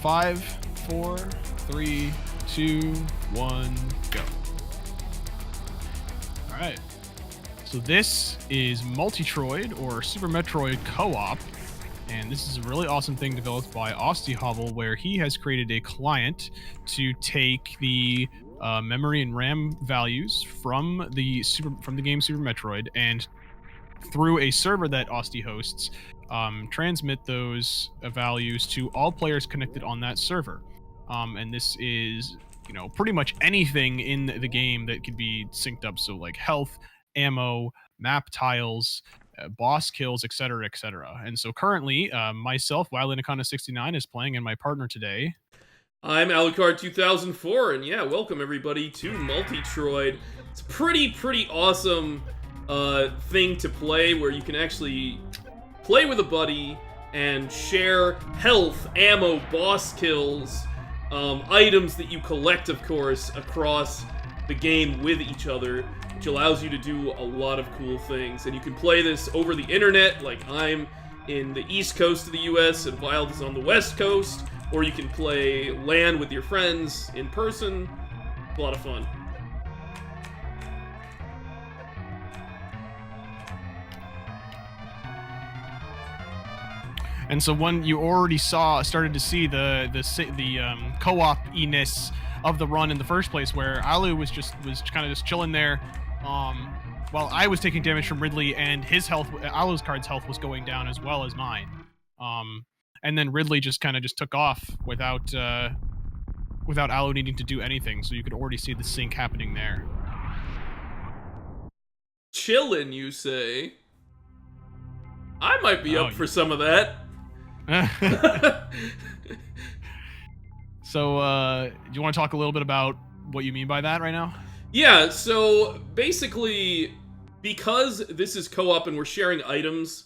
5, 4, 3, 2, 1, go. All right. So this is Metroid or Super Metroid Co-op, and this is a really awesome thing developed by Hovel, where he has created a client to take the memory and RAM values from the game Super Metroid, and through a server that Osti hosts, transmit those values to all players connected on that server. And this is, pretty much anything in the game that could be synced up. So like health, ammo, map tiles, boss kills, etc., etc. And so currently, myself, WildAnaconda69, is playing, and my partner today. I'm Alucard2004, and yeah, welcome everybody to Metroid. It's a pretty awesome thing to play, where you can actually play with a buddy and share health, ammo, boss kills, items that you collect, of course, across the game with each other, which allows you to do a lot of cool things. And you can play this over the internet, like I'm in the East Coast of the US and Wild is on the West Coast, or you can play LAN with your friends in person. A lot of fun. And so when you already started to see the co-op-iness of the run in the first place, where Alu was kind of just chilling there, while I was taking damage from Ridley, and his health, Alucard's health, was going down as well as mine. And then Ridley just took off without Alu needing to do anything, so you could already see the sync happening there. Chillin', you say? I might be up for some of that. So, do you want to talk a little bit about what you mean by that right now? Yeah, so basically, because this is co-op and we're sharing items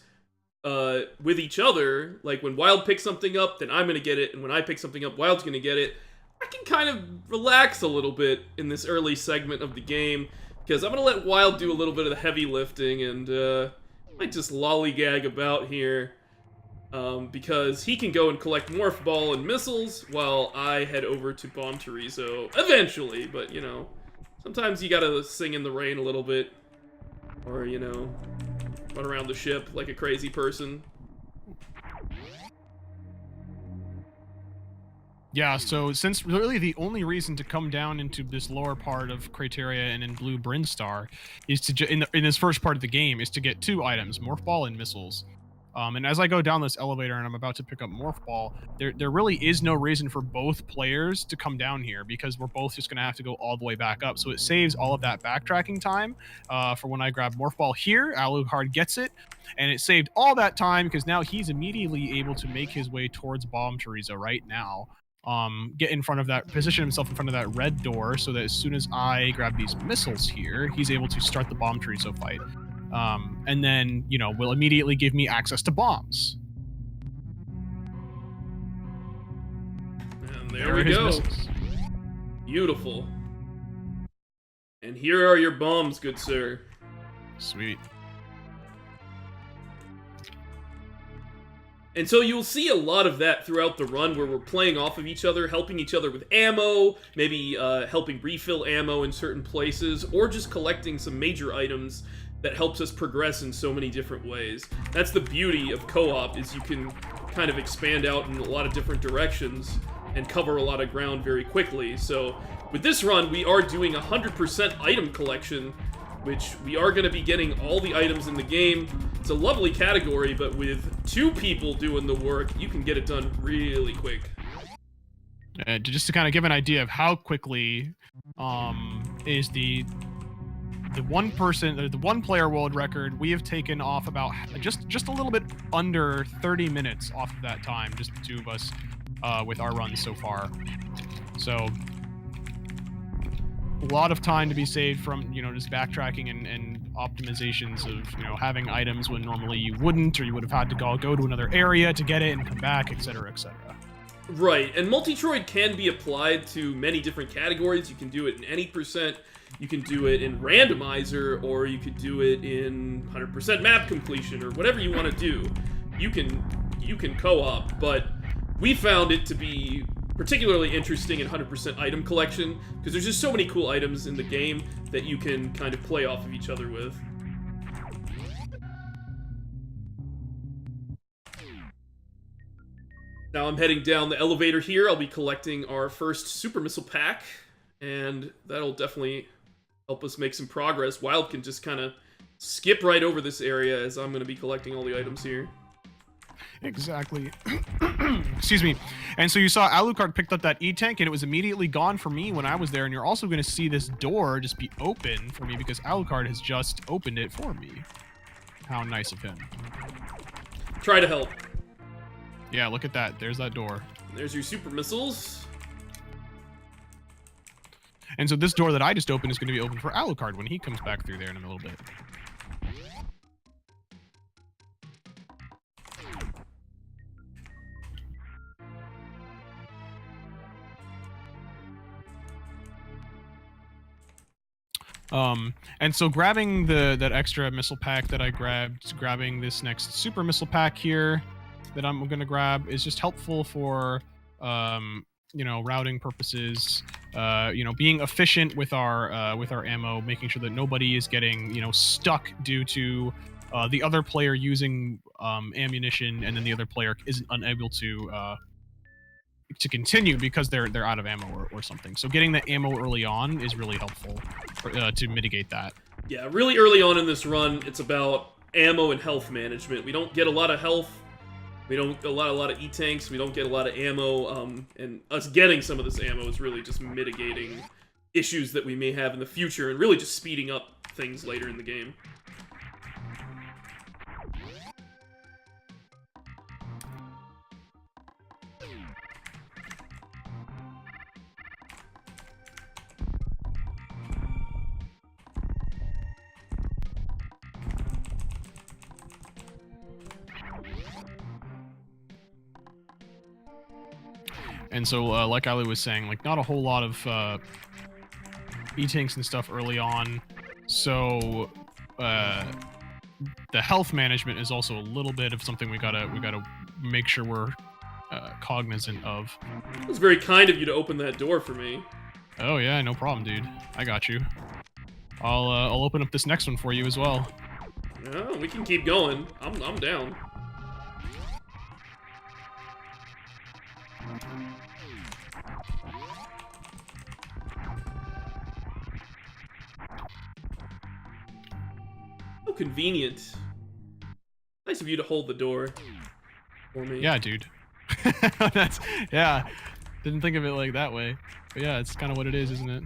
with each other, like when Wild picks something up, then I'm going to get it, and when I pick something up, Wild's going to get it, I can kind of relax a little bit in this early segment of the game, because I'm going to let Wild do a little bit of the heavy lifting, and might just lollygag about here, because he can go and collect Morph Ball and missiles, while I head over to Bomb Chorizo eventually, but, sometimes you gotta sing in the rain a little bit, or, run around the ship like a crazy person. Yeah, so since really the only reason to come down into this lower part of Criteria and in Blue Brinstar is to, in this first part of the game, is to get 2 items, Morph Ball and missiles. And as I go down this elevator and I'm about to pick up Morph Ball, there really is no reason for both players to come down here, because we're both just going to have to go all the way back up. So it saves all of that backtracking time for when I grab Morph Ball here. Alucard gets it, and it saved all that time because now he's immediately able to make his way towards Bomb Chorizo right now. Get in front of that, position himself in front of that red door, so that as soon as I grab these missiles here, he's able to start the Bomb Chorizo fight. And then, will immediately give me access to bombs. And there we go. Beautiful. And here are your bombs, good sir. Sweet. And so you'll see a lot of that throughout the run, where we're playing off of each other, helping each other with ammo, maybe helping refill ammo in certain places, or just collecting some major items that helps us progress in so many different ways. That's the beauty of co-op, is you can kind of expand out in a lot of different directions and cover a lot of ground very quickly. So with this run, we are doing 100% item collection, which we are going to be getting all the items in the game. It's a lovely category, but with 2 people doing the work, you can get it done really quick. Just to kind of give an idea of how quickly is the one player world record, we have taken off about just a little bit under 30 minutes off of that time, just the 2 of us with our runs so far. So a lot of time to be saved from, just backtracking and optimizations of, having items when normally you wouldn't, or you would have had to go to another area to get it and come back, etc., etc. Right, and Metroid can be applied to many different categories. You can do it in any percent, you can do it in randomizer, or you could do it in 100% map completion, or whatever you want to do. You can co-op, but we found it to be particularly interesting in 100% item collection, because there's just so many cool items in the game that you can kind of play off of each other with. Now I'm heading down the elevator here. I'll be collecting our first super missile pack, and that'll definitely help us make some progress. Wild can just kind of skip right over this area as I'm going to be collecting all the items here. Exactly. Excuse me. And so you saw Alucard picked up that E-Tank, and it was immediately gone for me when I was there, and you're also going to see this door just be open for me because Alucard has just opened it for me. How nice of him. Try to help. Yeah, look at that. There's that door. There's your super missiles. And so this door that I just opened is going to be open for Alucard when he comes back through there in a little bit. And so grabbing that extra missile pack that I grabbed, grabbing this next super missile pack here that I'm gonna grab is just helpful for, you know, routing purposes, you know, being efficient with our ammo, making sure that nobody is getting, you know, stuck due to the other player using ammunition, and then the other player isn't unable to continue because they're out of ammo or something. So getting the ammo early on is really helpful to mitigate that. Yeah, really early on in this run, it's about ammo and health management. We don't get a lot of health. We don't get a lot of E-tanks. We don't get a lot of ammo. And us getting some of this ammo is really just mitigating issues that we may have in the future and really just speeding up things later in the game. And so, like Ali was saying, like not a whole lot of E-tanks and stuff early on. So the health management is also a little bit of something we gotta make sure we're cognizant of. It was very kind of you to open that door for me. Oh yeah, no problem, dude. I got you. I'll open up this next one for you as well. Yeah, we can keep going. I'm down. So convenient. Nice of you to hold the door for me. Yeah, dude. Yeah. Didn't think of it like that way. But yeah, it's kind of what it is, isn't it?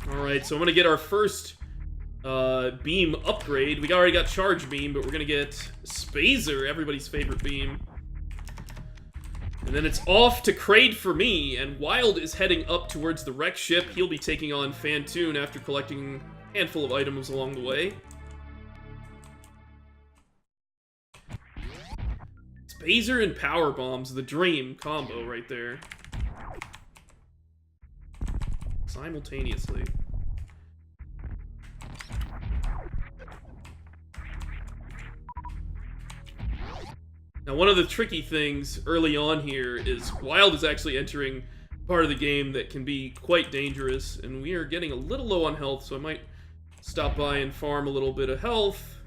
Alright, so I'm gonna get our first beam upgrade. We already got charge beam, but we're gonna get Spazer, everybody's favorite beam. And then it's off to Kraid for me, and Wild is heading up towards the wreck ship. He'll be taking on Fantoon after collecting a handful of items along the way. Spazer and power bombs, the dream combo right there. Simultaneously. Now, one of the tricky things early on here is Wild is actually entering part of the game that can be quite dangerous, and we are getting a little low on health, so I might stop by and farm a little bit of health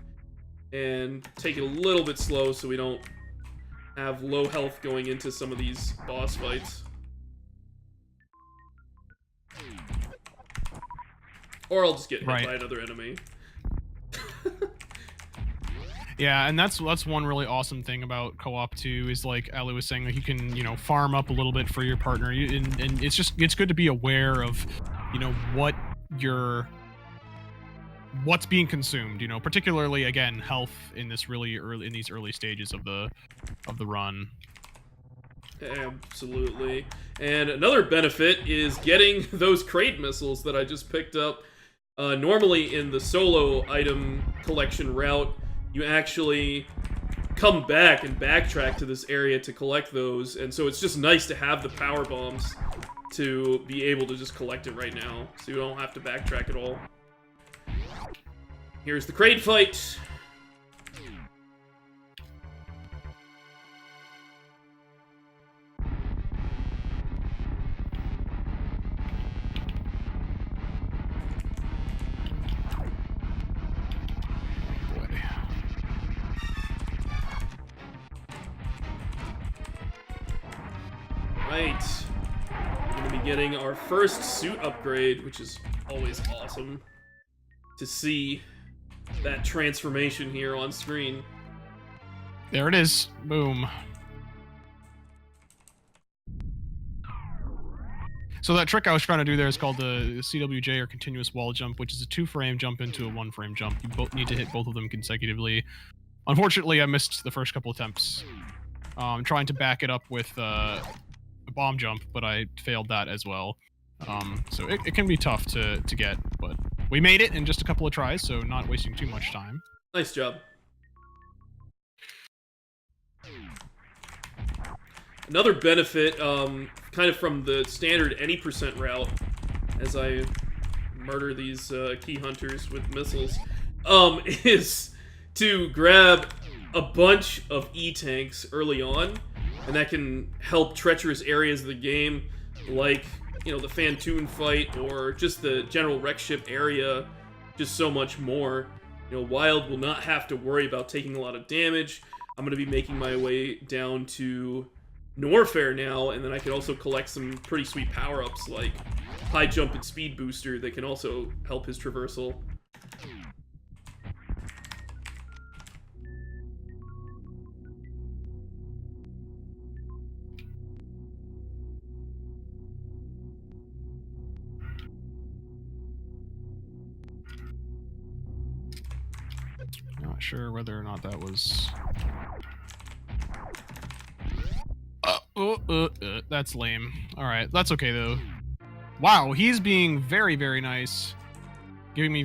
and take it a little bit slow so we don't have low health going into some of these boss fights. Or I'll just get hit by another enemy. Yeah, and that's one really awesome thing about co-op too, is like Ali was saying, that you can, you know, farm up a little bit for your partner, and it's good to be aware of, you know, what's being consumed, you know, particularly again health in these early stages of the run. Absolutely. And another benefit is getting those Kraid missiles that I just picked up. Normally in the solo item collection route, you actually come back and backtrack to this area to collect those, and so it's just nice to have the power bombs to be able to just collect it right now, so you don't have to backtrack at all. Here's the crate fight. Right. We're going to be getting our first suit upgrade, which is always awesome to see that transformation here on screen. There it is. Boom. So that trick I was trying to do there is called the CWJ, or continuous wall jump, which is a 2-frame jump into a 1-frame jump. You both need to hit both of them consecutively. Unfortunately, I missed the first couple attempts. Trying to back it up with a bomb jump, but I failed that as well. So it can be tough to get, but we made it in just a couple of tries, so not wasting too much time. Nice job. Another benefit, kind of from the standard any percent route, as I murder these key hunters with missiles, is to grab a bunch of E-tanks early on, and that can help treacherous areas of the game, like, you know, the Fantoon fight, or just the general wreck ship area, just so much more. You know, Wild will not have to worry about taking a lot of damage. I'm going to be making my way down to Norfair now, and then I can also collect some pretty sweet power-ups, like high jump and speed booster, that can also help his traversal. Not sure whether or not that was... that's lame. Alright, that's okay though. Wow, he's being very, very nice. Giving me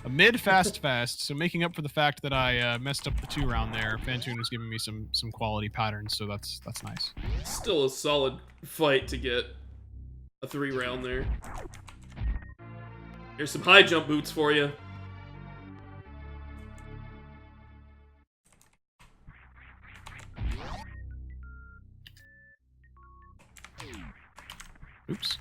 a mid fast, so making up for the fact that I messed up the 2-round there. Fantoon was giving me some quality patterns, so that's nice. Still a solid fight to get a 3-round there. Here's some high jump boots for you. Oops.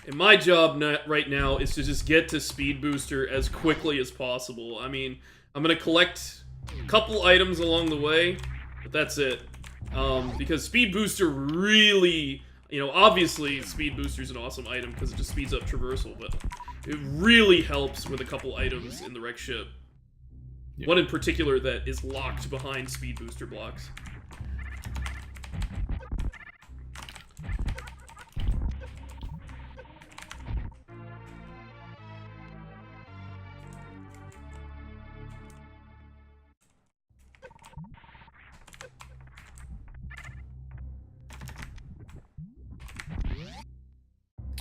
And my job right now is to just get to Speed Booster as quickly as possible. I mean, I'm going to collect a couple items along the way, but that's it. Because Speed Booster really, you know, obviously Speed Booster is an awesome item because it just speeds up traversal, but it really helps with a couple items in the wreck ship. Yeah. One in particular that is locked behind Speed Booster blocks.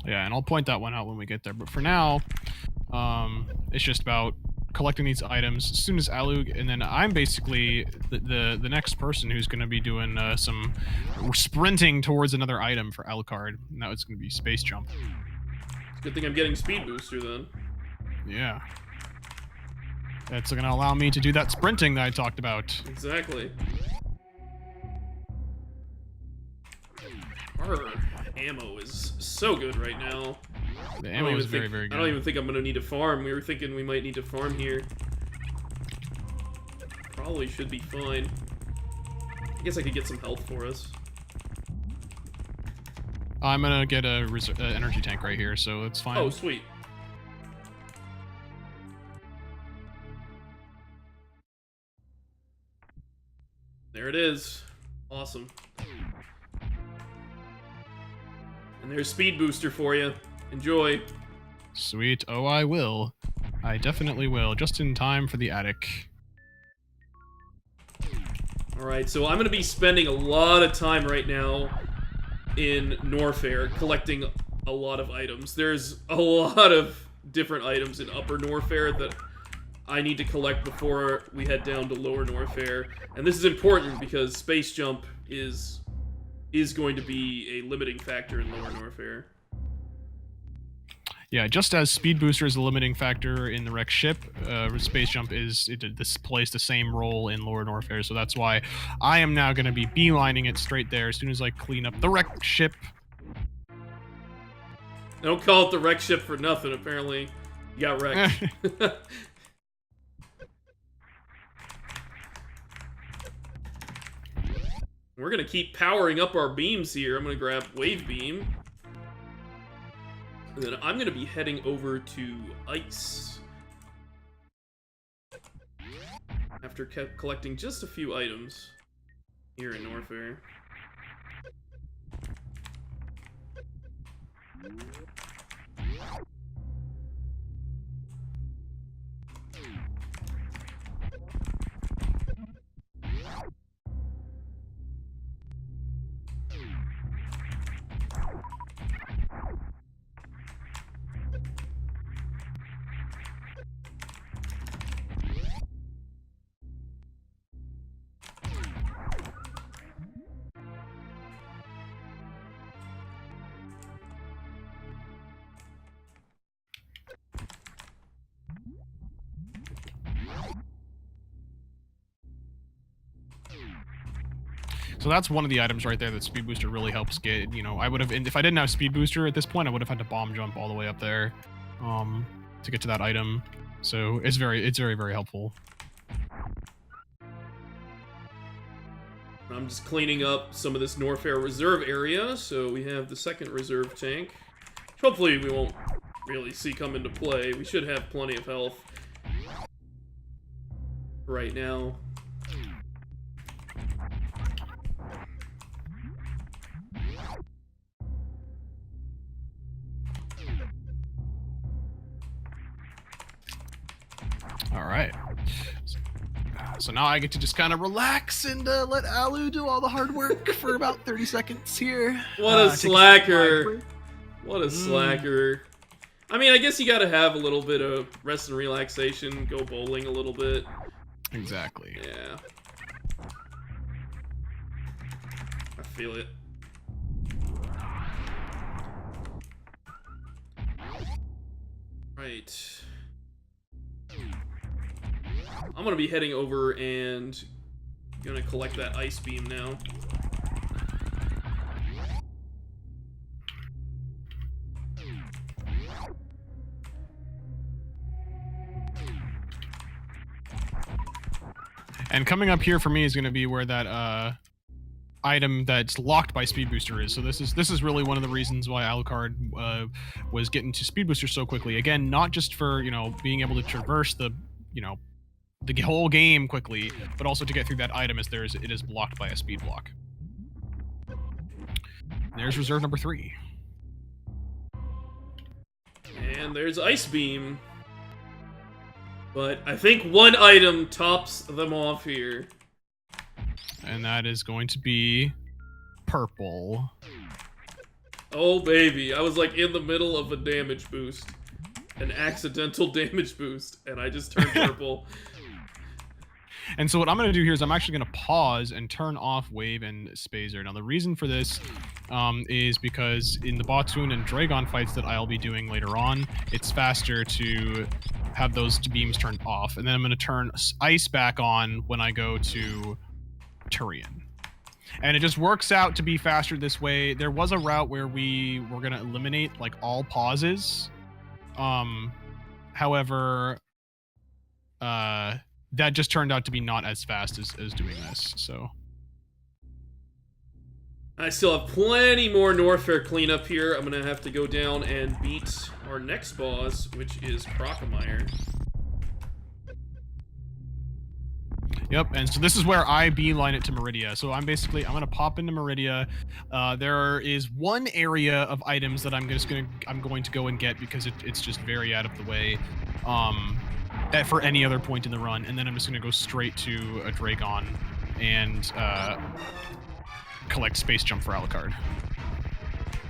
Yeah, and I'll point that one out when we get there. But for now, it's just about collecting these items as soon as Alug, and then I'm basically the next person who's going to be doing some sprinting towards another item for Alucard, and that was going to be Space Jump. Good thing I'm getting Speed Booster then. Yeah. That's going to allow me to do that sprinting that I talked about. Exactly. Our ammo is so good right now. The ammo is very, very good. I don't even think I'm going to need to farm. We were thinking we might need to farm here. Probably should be fine. I guess I could get some health for us. I'm going to get a energy tank right here, so it's fine. Oh, sweet. There it is. Awesome. And there's Speed Booster for you. Enjoy. Sweet. Oh, I will. I definitely will. Just in time for the attic. Alright, so I'm going to be spending a lot of time right now in Norfair collecting a lot of items. There's a lot of different items in Upper Norfair that I need to collect before we head down to Lower Norfair. And this is important because Space Jump is is going to be a limiting factor in Lower Norfair. Yeah, just as speed booster is a limiting factor in the wreck ship, space jump plays the same role in Lower Norfair, so that's why I am now going to be beelining it straight there as soon as I clean up the wreck ship. Don't call it the wreck ship for nothing, apparently. You got wrecked. We're going to keep powering up our beams here. I'm going to grab Wave Beam. And then I'm going to be heading over to Ice. After collecting just a few items here in Norfair. So that's one of the items right there that Speed Booster really helps get. You know, I would have, if I didn't have Speed Booster at this point, I would have had to bomb jump all the way up there to get to that item. So it's very, very helpful. I'm just cleaning up some of this Norfair reserve area, so we have the second reserve tank. Hopefully we won't really see come into play. We should have plenty of health right now. All right. So now I get to just kind of relax and let Alu do all the hard work for about 30 seconds here. What a slacker. What a slacker. I mean, I guess you gotta have a little bit of rest and relaxation, go bowling a little bit. Exactly. Yeah. I feel it. Right. I'm gonna be heading over and gonna collect that ice beam now. And coming up here for me is going to be where that item that's locked by Speed Booster is. So this is really one of the reasons why Alucard was getting to Speed Booster so quickly. Again, not just for, you know, being able to traverse the, you know, the whole game quickly, but also to get through that item as it is blocked by a speed block. There's reserve number 3. And there's Ice Beam. But I think one item tops them off here. And that is going to be purple. Oh, baby. I was like in the middle of a damage boost. An accidental damage boost. And I just turned purple. And so what I'm going to do here is I'm actually going to pause and turn off Wave and Spazer. Now the reason for this is because in the Batoon and Dragon fights that I'll be doing later on, it's faster to have those beams turned off. And then I'm going to turn Ice back on when I go to Turian. And it just works out to be faster this way. There was a route where we were going to eliminate like all pauses. However, that just turned out to be not as fast as doing this, so. I still have plenty more Norfair cleanup here. I'm going to have to go down and beat our next boss, which is Crocomire. Yep, and so this is where I beeline it to Meridia. So I'm going to pop into Meridia. There is one area of items that I'm going to go and get because it's just very out of the way. For any other point in the run, and then I'm just going to go straight to a Dragon and collect Space Jump for Alucard.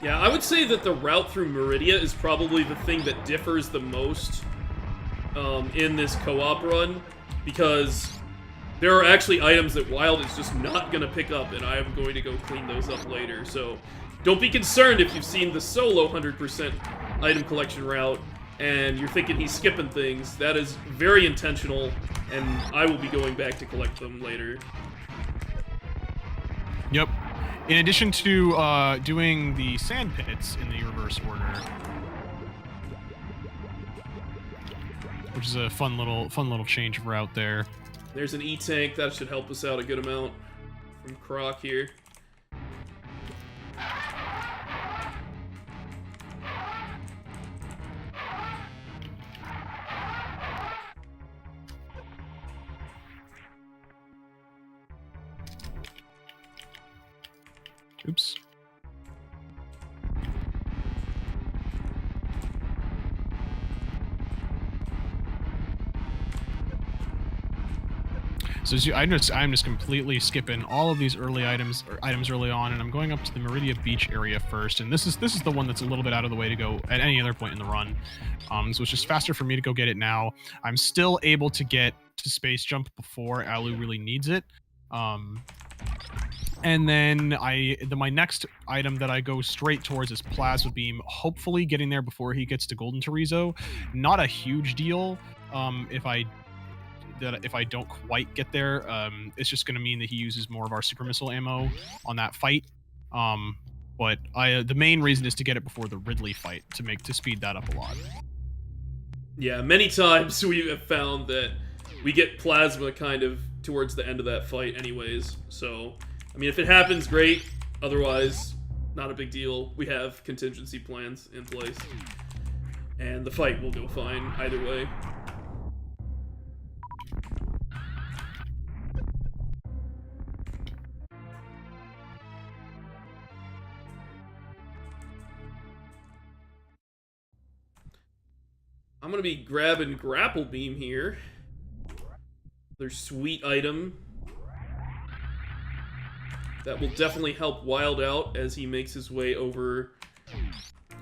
Yeah, I would say that the route through Meridia is probably the thing that differs the most in this co-op run, because There are actually items that Wild is just not going to pick up, and I am going to go clean those up later. So don't be concerned if you've seen the solo 100% item collection route and you're thinking he's skipping things. That is very intentional, and I will be going back to collect them later. Yep. In addition to doing the sand pits in the reverse order, which is a fun little change of route there. There's an E-tank. That should help us out a good amount from Croc here. Oops. So I'm just completely skipping all of these early items early on, and I'm going up to the Meridia Beach area first. And this is the one that's a little bit out of the way to go at any other point in the run. So it's just faster for me to go get it now. I'm still able to get to space jump before Alu really needs it. And then my next item that I go straight towards is Plasma Beam, hopefully getting there before he gets to Golden Chorizo. Not a huge deal if I don't quite get there. It's just going to mean that he uses more of our super missile ammo on that fight. But the main reason is to get it before the Ridley fight to speed that up a lot. Yeah, many times we have found that we get Plasma kind of towards the end of that fight anyways. So, I mean, if it happens, great. Otherwise, not a big deal. We have contingency plans in place. And the fight will go fine either way. I'm going to be grabbing Grapple Beam here. Their sweet item. That will definitely help Wild out as he makes his way over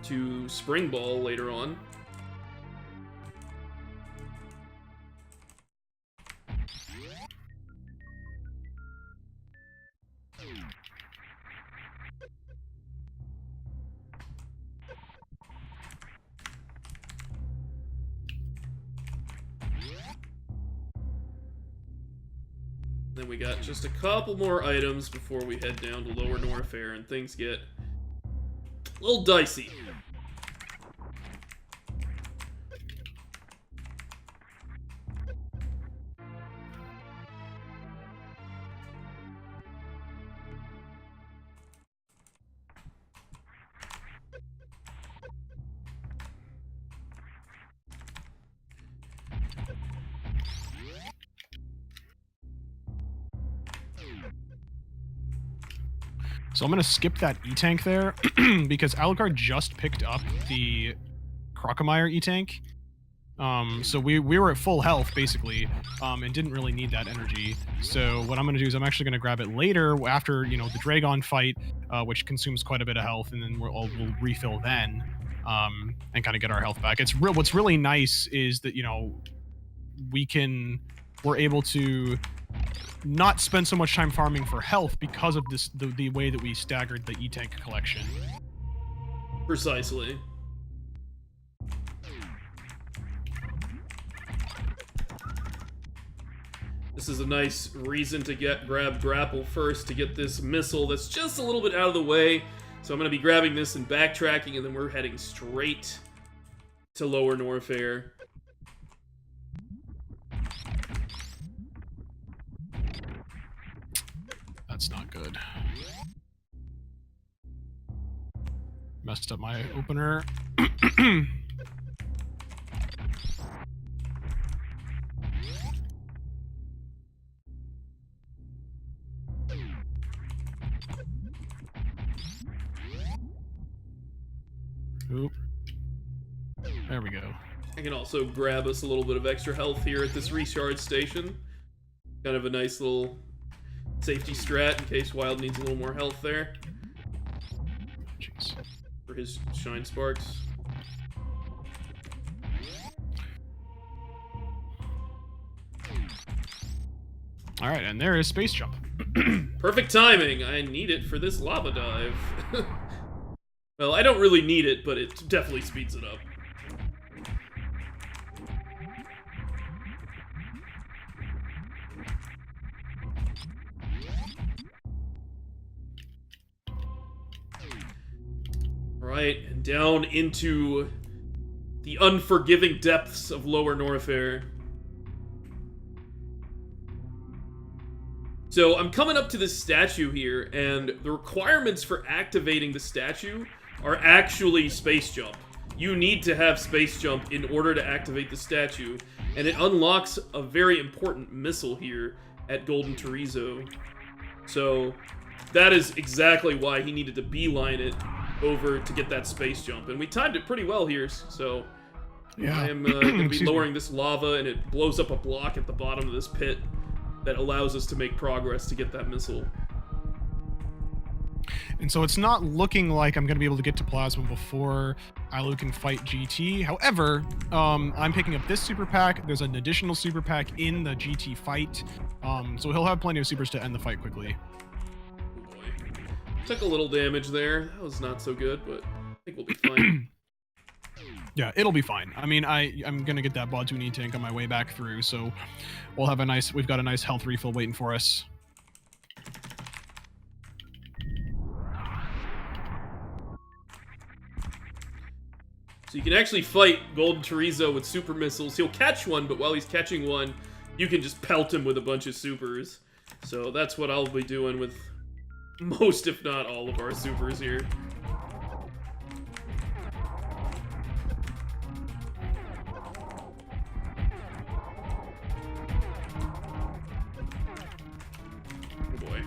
to Spring Ball later on. Then we got just a couple more items before we head down to Lower Norfair, and things get a little dicey. So I'm going to skip that E-Tank there, because Alucard just picked up the Crocomire E-Tank. So we were at full health, basically, and didn't really need that energy. So what I'm going to do is I'm actually going to grab it later, after, the Dragon fight, which consumes quite a bit of health, and then we'll refill then, and kind of get our health back. What's really nice is that, we're able to not spend so much time farming for health because of the way that we staggered the E-Tank collection. Precisely. This is a nice reason to grab Grapple first to get this missile that's just a little bit out of the way. So I'm going to be grabbing this and backtracking, and then we're heading straight to Lower Norfair. That's not good. Messed up my opener. Oop. There we go. I can also grab us a little bit of extra health here at this recharge station. Kind of a nice little safety strat in case Wild needs a little more health there. Jeez. For his Shine Sparks. All right, and there is space jump. Perfect timing. I need it for this lava dive. Well, I don't really need it, but it definitely speeds it up. Right, and down into the unforgiving depths of Lower Norfair. So I'm coming up to this statue here, and the requirements for activating the statue are actually space jump. You need to have space jump in order to activate the statue, and it unlocks a very important missile here at Golden Chorizo. So that is exactly why he needed to beeline it over to get that space jump, and we timed it pretty well here. So Yeah. I am going to be lowering this lava, and it blows up a block at the bottom of this pit that allows us to make progress to get that missile. And so it's not looking like I'm going to be able to get to Plasma before Alu can fight GT. However, I'm picking up this super pack. There's an additional super pack in the GT fight, so he'll have plenty of supers to end the fight quickly. Oh boy. Took a little damage there. That was not so good, but I think we'll be fine. Yeah, it'll be fine. I mean, I'm gonna get that Bautuni tank on my way back through, so we've got a nice health refill waiting for us. So you can actually fight Golden Chorizo with super missiles. He'll catch one, but while he's catching one, you can just pelt him with a bunch of supers. So that's what I'll be doing with most, if not all, of our supers here. Oh boy.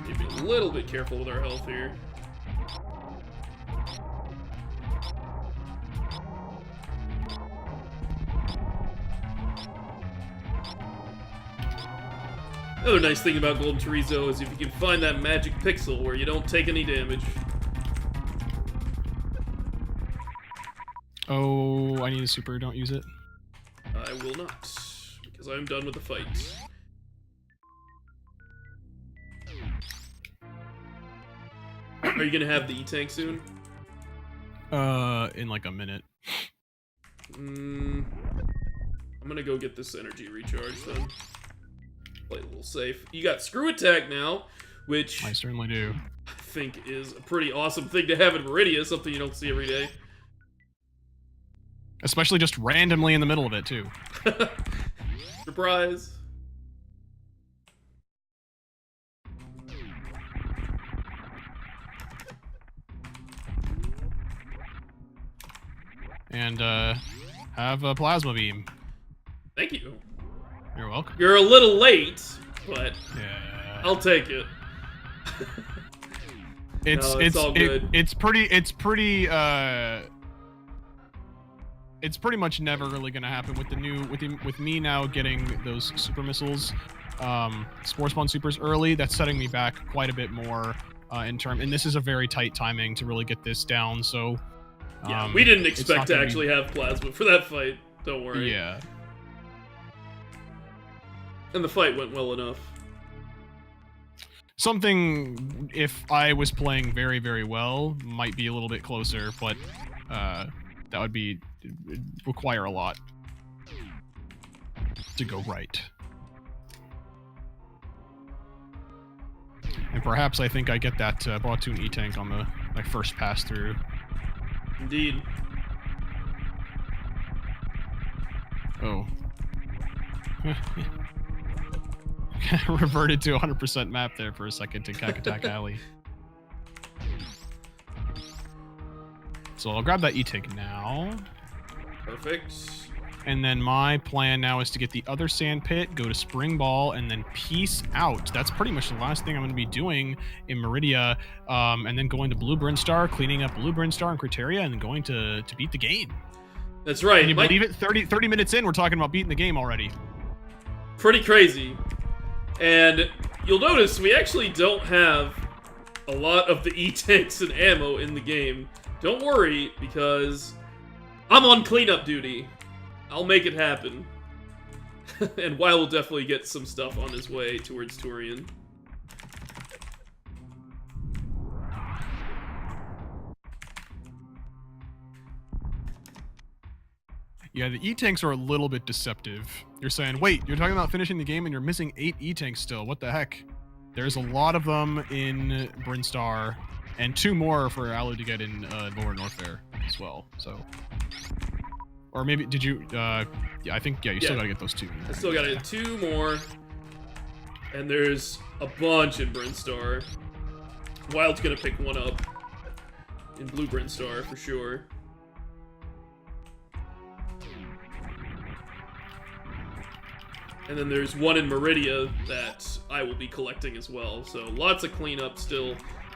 Need to be a little bit careful with our health here. Another nice thing about Golden Chorizo is if you can find that magic pixel where you don't take any damage. Oh, I need a super. Don't use it. I will not, because I'm done with the fight. Are you gonna have the E-Tank soon? In like a minute. I'm gonna go get this energy recharge then. Play a little safe. You got Screw Attack now, which I certainly do. I think is a pretty awesome thing to have in Meridia, something you don't see every day. Especially just randomly in the middle of it, too. Surprise. And, have a Plasma Beam. Thank you. You're welcome. You're a little late, but Yeah. I'll take it. It's all good. It's pretty much never really gonna happen with the new with me now getting those super missiles, Spore Spawn supers early. That's setting me back quite a bit more and this is a very tight timing to really get this down. So yeah, we didn't expect to gonna actually have plasma for that fight. Don't worry. Yeah. And the fight went well enough. Something, if I was playing very, very well, might be a little bit closer, but that would require a lot to go right. And perhaps I think I get that Bautun E-Tank on my first pass through. Indeed. Oh. Reverted to 100% map there for a second to Kakatak Alley. So I'll grab that E-Tank now. Perfect. And then my plan now is to get the other sand pit, go to Spring Ball, and then peace out. That's pretty much the last thing I'm going to be doing in Meridia. And then going to Blue Brinstar, cleaning up Blue Brinstar and Criteria, and then going to beat the game. That's right. Can you believe it? 30 minutes in, we're talking about beating the game already. Pretty crazy. And you'll notice we actually don't have a lot of the E-Tanks and ammo in the game. Don't worry, because I'm on cleanup duty. I'll make it happen. And Wild will definitely get some stuff on his way towards Turian. Yeah, the E-tanks are a little bit deceptive. You're saying, wait, you're talking about finishing the game and you're missing 8 E-tanks still. What the heck? There's a lot of them in Brinstar, and 2 more for Alu to get in Lower Norfair as well. So, or maybe did you? Yeah, I think you still gotta get those 2. I still gotta get 2 more, and there's a bunch in Brinstar. Wild's gonna pick one up in Blue Brinstar for sure. And then there's one in Meridia that I will be collecting as well. So lots of cleanup still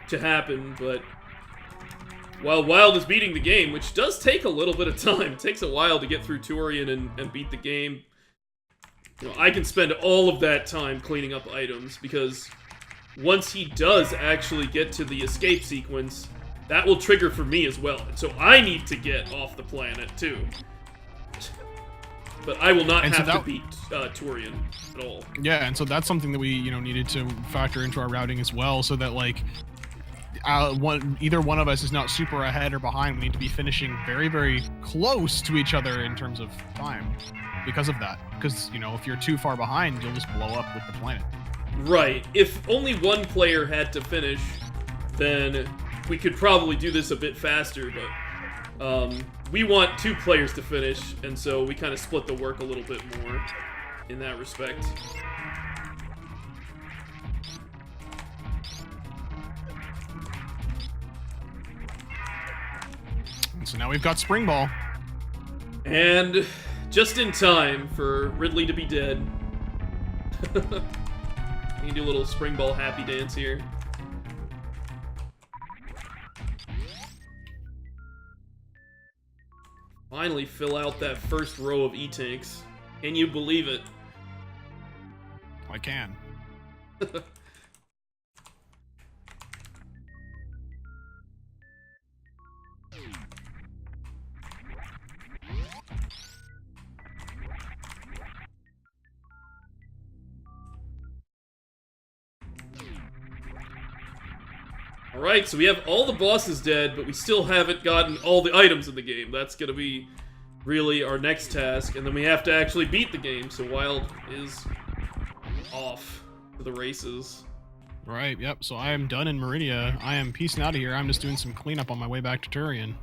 to happen, but while Wild is beating the game, which does take a little bit of time, it takes a while to get through Turian and beat the game. You know, I can spend all of that time cleaning up items, because once he does actually get to the escape sequence, that will trigger for me as well. And so I need to get off the planet too. But I will not have to beat Turian at all. Yeah, and so that's something that we, needed to factor into our routing as well, so that like either one of us is not super ahead or behind. We need to be finishing very, very close to each other in terms of time because of that. Because if you're too far behind, you'll just blow up with the planet. Right. If only one player had to finish, then we could probably do this a bit faster, but we want 2 players to finish, and so we kind of split the work a little bit more in that respect. And so now we've got Spring Ball. And just in time for Ridley to be dead. We can do a little Spring Ball happy dance here. Finally fill out that first row of E-tanks. Can you believe it? I can. Alright, so we have all the bosses dead, but we still haven't gotten all the items in the game. That's gonna be really our next task, and then we have to actually beat the game, so Wild is off to the races. Right, yep, so I am done in Meridia. I am peacing out of here. I'm just doing some cleanup on my way back to Turian.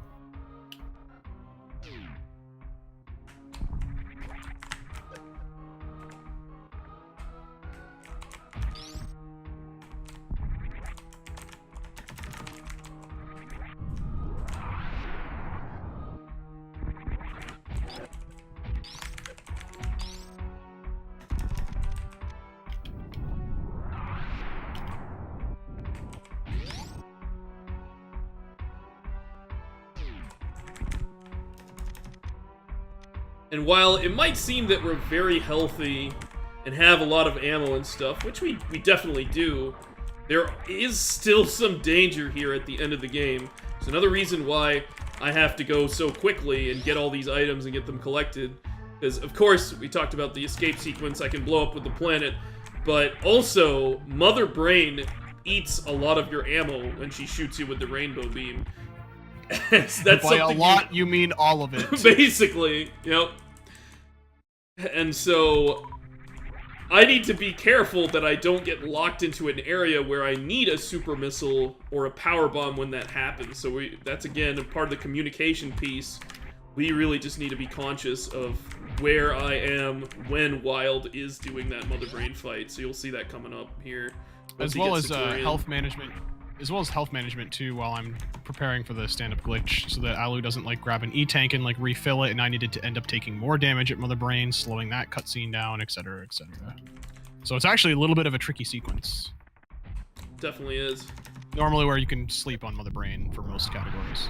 And while it might seem that we're very healthy and have a lot of ammo and stuff, which we definitely do, there is still some danger here at the end of the game. It's another reason why I have to go so quickly and get all these items and get them collected. Because, of course, we talked about the escape sequence, I can blow up with the planet, but also, Mother Brain eats a lot of your ammo when she shoots you with the rainbow beam. That's by a lot, you mean all of it. Basically, yep. And so, I need to be careful that I don't get locked into an area where I need a super missile or a power bomb when that happens. So that's again a part of the communication piece. We really just need to be conscious of where I am when Wild is doing that Mother Brain fight. So you'll see that coming up here. As well as health management. As well as health management too, while I'm preparing for the stand-up glitch, so that Alu doesn't like grab an E-tank and like refill it, and I needed to end up taking more damage at Mother Brain, slowing that cutscene down, etc., etc. So it's actually a little bit of a tricky sequence. Definitely is. Normally where you can sleep on Mother Brain for most categories.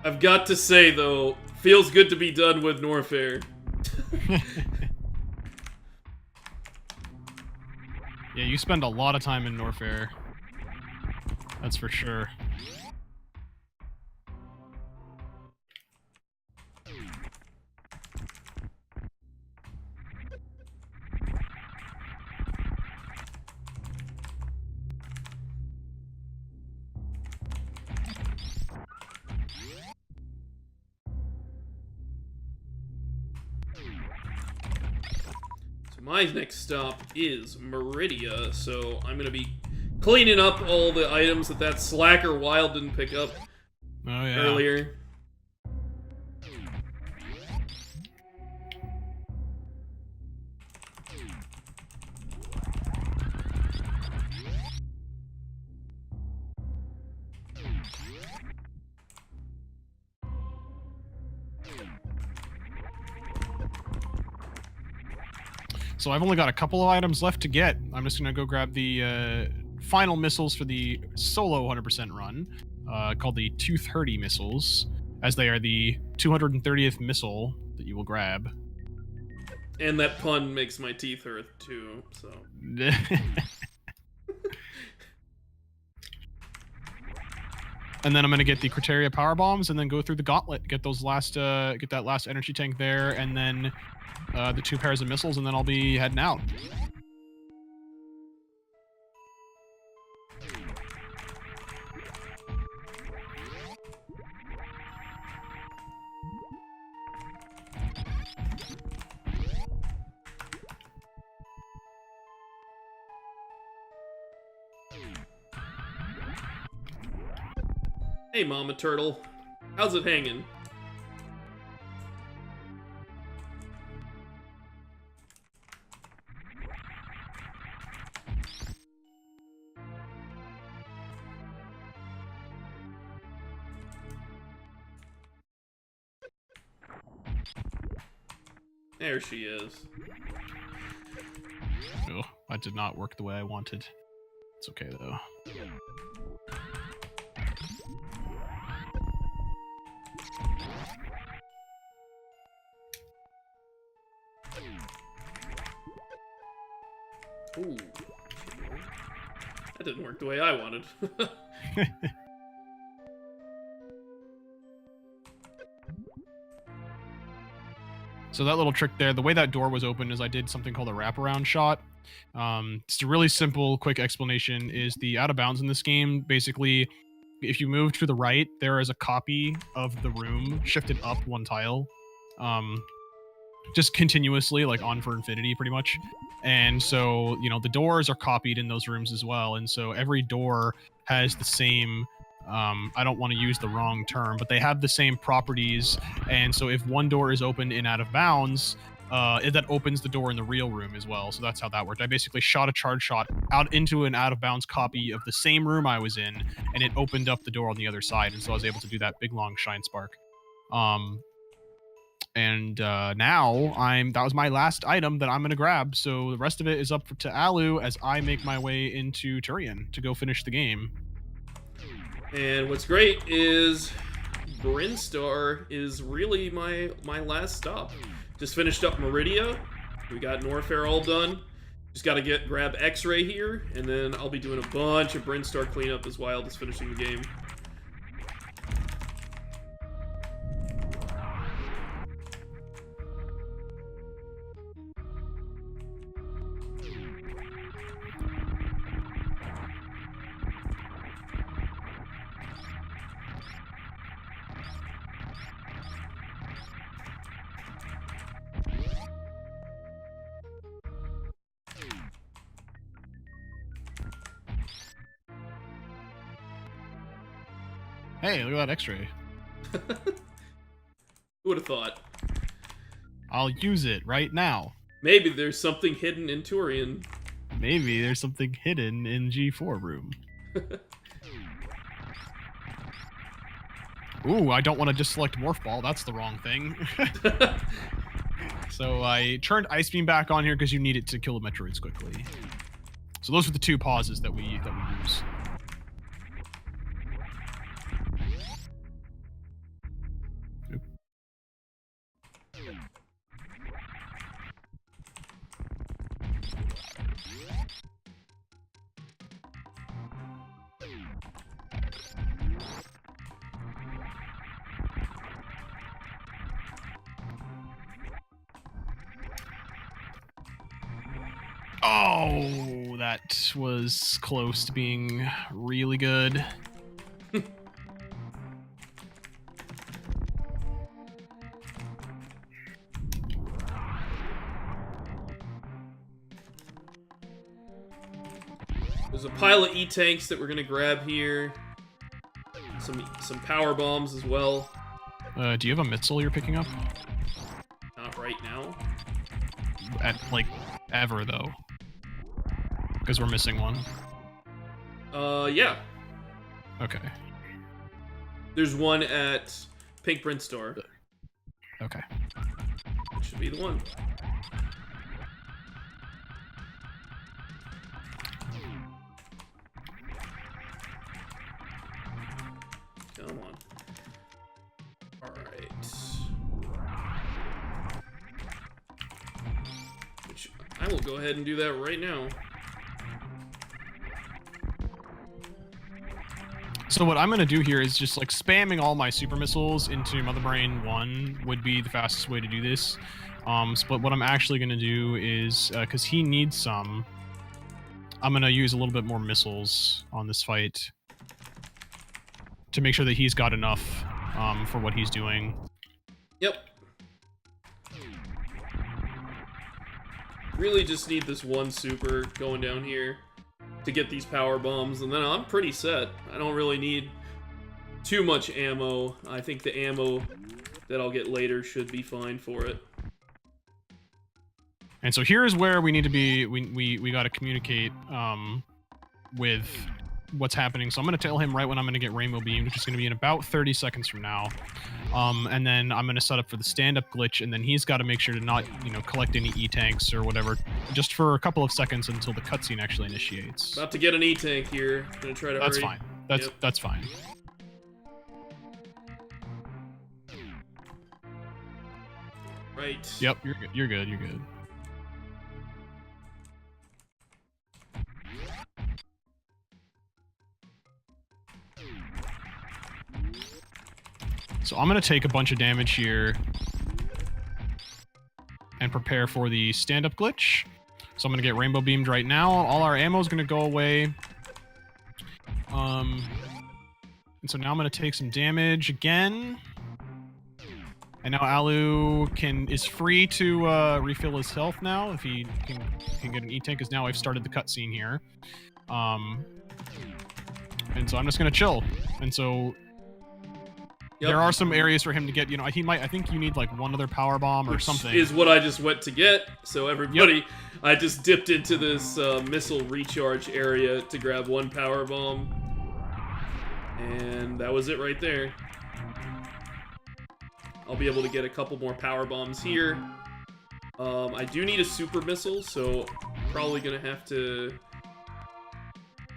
I've got to say, though, feels good to be done with Norfair. Yeah, you spend a lot of time in Norfair. That's for sure. My next stop is Meridia, so I'm gonna be cleaning up all the items that slacker Wild didn't pick up earlier. So I've only got a couple of items left to get. I'm just gonna go grab the final missiles for the solo 100% run, called the 230 missiles, as they are the 230th missile that you will grab. And that pun makes my teeth hurt too, so. And then I'm gonna get the Criteria power bombs, and then go through the gauntlet, get those last, get that last energy tank there, and then the 2 pairs of missiles, and then I'll be heading out. Hey, Mama Turtle. How's it hanging? There she is. Oh, that did not work the way I wanted. It's okay, though. Ooh. That didn't work the way I wanted. So that little trick there, the way that door was opened is I did something called a wraparound shot. It's a really simple, quick explanation, is the out of bounds in this game, basically, if you move to the right, there is a copy of the room shifted up 1 tile. Just continuously, like on for infinity, pretty much. And so, you know, the doors are copied in those rooms as well. And so every door has the same, I don't want to use the wrong term, but they have the same properties. And so if one door is open in out of bounds, that opens the door in the real room as well. So that's how that worked. I basically shot a charge shot out into an out of bounds copy of the same room I was in, and it opened up the door on the other side. And so I was able to do that big long shine spark. Now that was my last item that I'm going to grab. So the rest of it is up to Alu as I make my way into Turian to go finish the game. And what's great is Brinstar is really my last stop. Just finished up Meridia. We got Norfair all done. Just got to grab X-Ray here, and then I'll be doing a bunch of Brinstar cleanup as Wild is finishing the game. Hey, look at that X-ray. Who would have thought? I'll use it right now. Maybe there's something hidden in Turian. Maybe there's something hidden in G4 room. Ooh, I don't want to just select Morph Ball. That's the wrong thing. So I turned Ice Beam back on here because you need it to kill the Metroids quickly. So those are the 2 pauses that we use. Oh, that was close to being really good. There's a pile of E-tanks that we're gonna grab here. Some power bombs as well. Do you have a Mitzel you're picking up? Not right now. Like, ever, though. Because we're missing one. Yeah. Okay. There's one at Pink Brinstar. Okay. That should be the one. Come on. Alright. Which I will go ahead and do that right now. So what I'm going to do here is just like spamming all my super missiles into Mother Brain 1 would be the fastest way to do this. But what I'm actually going to do is, because he needs some, I'm going to use a little bit more missiles on this fight to make sure that he's got enough for what he's doing. Yep. Really just need this one super going down here to get these power bombs, and then I'm pretty set. I don't really need too much ammo. I think the ammo that I'll get later should be fine for it. And so here's where we need to be. We got to communicate with what's happening. So I'm going to tell him right when I'm going to get Rainbow Beam, which is going to be in about 30 seconds from now. And then I'm going to set up for the stand-up glitch, and then he's got to make sure to not, collect any E-tanks or whatever, just for a couple of seconds until the cutscene actually initiates. About to get an E-tank here. Gonna try to That's hurry. fine. That's fine. Right. Yep, you're good. You're good. So I'm going to take a bunch of damage here and prepare for the stand-up glitch. So I'm going to get Rainbow Beamed right now. All our ammo is going to go away. And so now I'm going to take some damage again. And now Alu is free to refill his health now if he can get an E-tank, because now I've started the cutscene here. And so I'm just going to chill. And so... Yep. There are some areas for him to get, I think you need like one other power bomb or something. Is what I just went to get. So everybody, yep. I just dipped into this missile recharge area to grab one power bomb. And that was it right there. I'll be able to get a couple more power bombs here. I do need a super missile, so probably gonna have to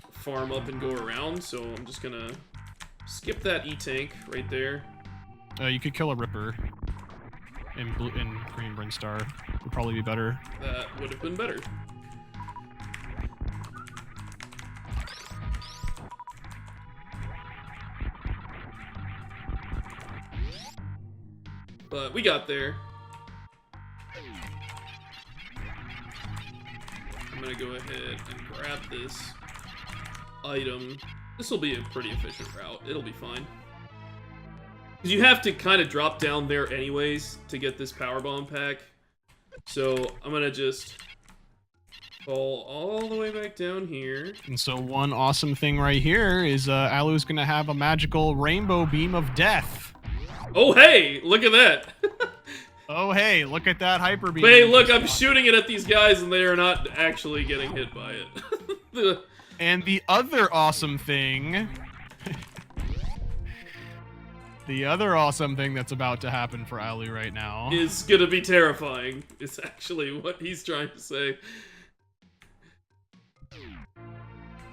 farm up and go around. So I'm just gonna skip that E-tank right there. You could kill a Ripper in Green Brinstar. Would probably be better. That would have been better. But we got there. I'm gonna go ahead and grab this item. This will be a pretty efficient route. It'll be fine. Because you have to kind of drop down there anyways to get this power bomb pack. So I'm going to just fall all the way back down here. And so one awesome thing right here is Alu's going to have a magical Rainbow Beam of Death. Oh, hey! Look at that! Oh, hey, look at that hyper beam. Hey, look, I'm shooting it at these guys and they are not actually getting hit by it. And the other awesome thing... the other awesome thing that's about to happen for Alu right now... is gonna be terrifying. It's actually what he's trying to say.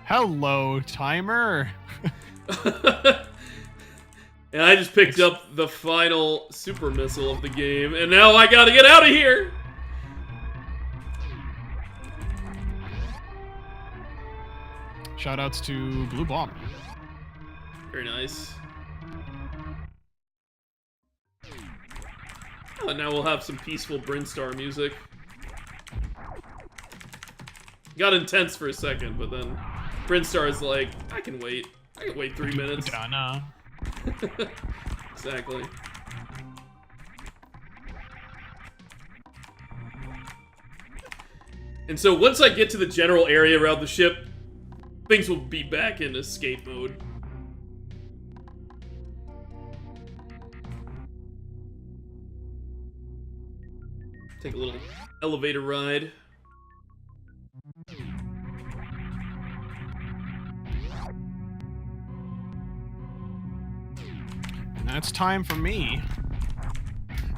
Hello, timer! And I just picked up the final super missile of the game, and now I gotta get out of here! Shoutouts to Blue Bomb. Very nice. Oh, now we'll have some peaceful Brinstar music. Got intense for a second, but then Brinstar is like, I can wait. I can wait 3 minutes. Donna. Exactly. And so once I get to the general area around the ship, things will be back in escape mode. Take a little elevator ride. And that's time for me.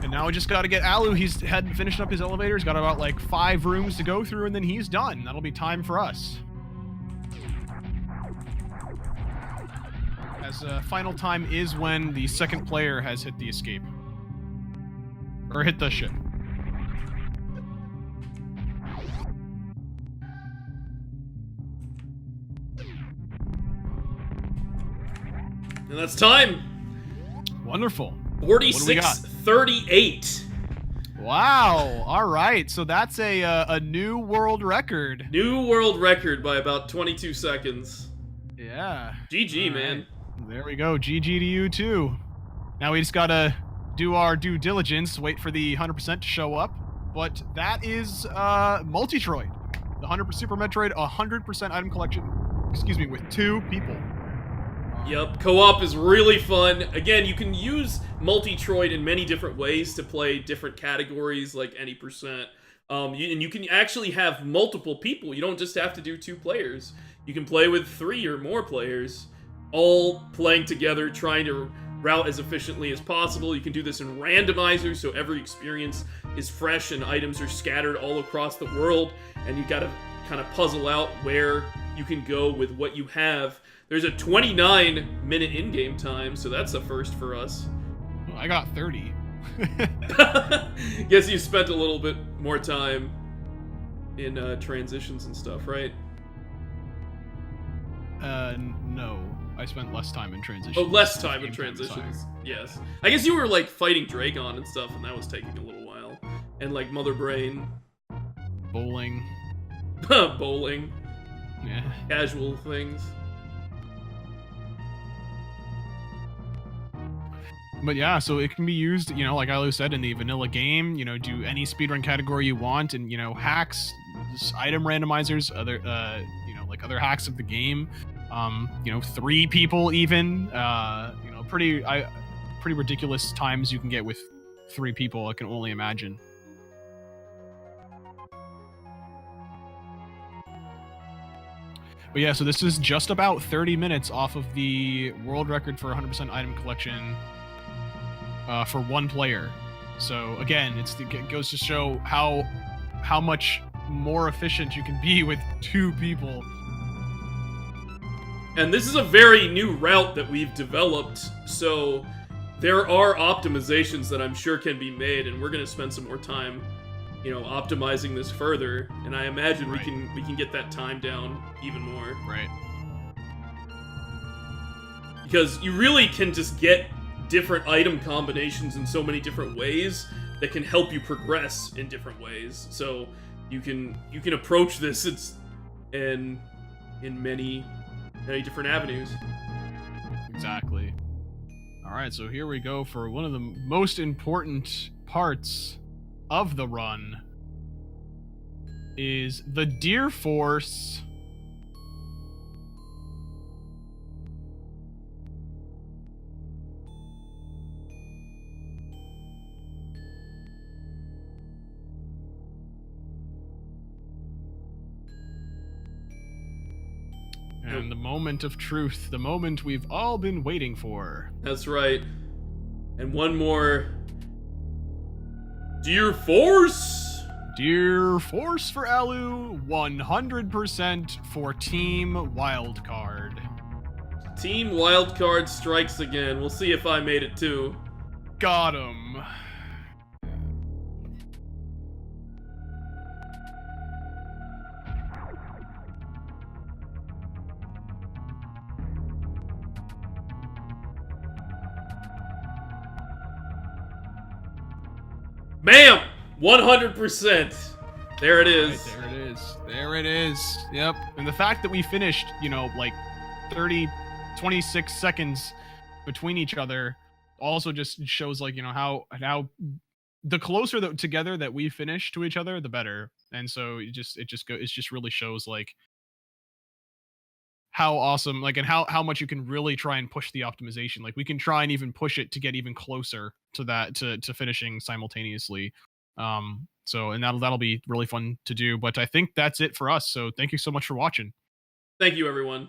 And now we just gotta get Alu. He's finishing up his elevator. He's got about like 5 rooms to go through, and then he's done. That'll be time for us. As final time is when the second player has hit the escape. Or hit the ship. And that's time. Wonderful. 46:38. Wow. All right. So that's a new world record. New world record by about 22 seconds. Yeah. GG, All man. Right. There we go. GG to you too. Now we just gotta do our due diligence, wait for the 100% to show up. But that is Multitroid, the 100% Super Metroid 100% item collection. Excuse me, with 2 people. Yep, co-op is really fun. Again, you can use Multitroid in many different ways to play different categories, like any percent. And you can actually have multiple people. You don't just have to do 2 players. You can play with 3 or more players, all playing together, trying to route as efficiently as possible. You can do this in randomizer, so every experience is fresh and items are scattered all across the world, and you gotta kind of puzzle out where you can go with what you have. There's a 29-minute in-game time, so that's a first for us. Well, I got 30. Guess you spent a little bit more time in transitions and stuff, right? No. I spent less time in transitions. Oh, less time in transitions. Yes. I guess you were, like, fighting Dragon and stuff, and that was taking a little while. And, like, Mother Brain. Bowling. Bowling. Yeah. Casual things. But yeah, so it can be used, you know, like Alu said, in the vanilla game, you know, do any speedrun category you want, and, you know, hacks, item randomizers, other, you know, like other hacks of the game, you know, 3 people even, you know, pretty ridiculous times you can get with 3 people, I can only imagine. But yeah, so this is just about 30 minutes off of the world record for 100% item collection for 1 player. So again, it goes to show how much more efficient you can be with 2 people. And this is a very new route that we've developed, so there are optimizations that I'm sure can be made, and we're going to spend some more time, you know, optimizing this further, and I imagine Right. we can get that time down even more. Right. Because you really can just get different item combinations in so many different ways that can help you progress in different ways. So you can approach this in many different avenues. Exactly. All right, so here we go for one of the most important parts of the run is the Deer Force. And the moment of truth, the moment we've all been waiting for. That's right. And one more. Deer Force! Deer Force for Alu, 100% for Team Wildcard. Team Wildcard strikes again. We'll see if I made it too. Got him. Bam! 100%. There it is. Right, there it is. There it is. Yep. And the fact that we finished, you know, like 26 seconds between each other also just shows, like, you know, how the closer that together that we finish to each other, the better. And so it just really shows, like, how awesome, like, and how much you can really try and push the optimization. Like, we can try and even push it to get even closer to that, to finishing simultaneously. So, and that'll be really fun to do. But I think that's it for us. So thank you so much for watching. Thank you, everyone.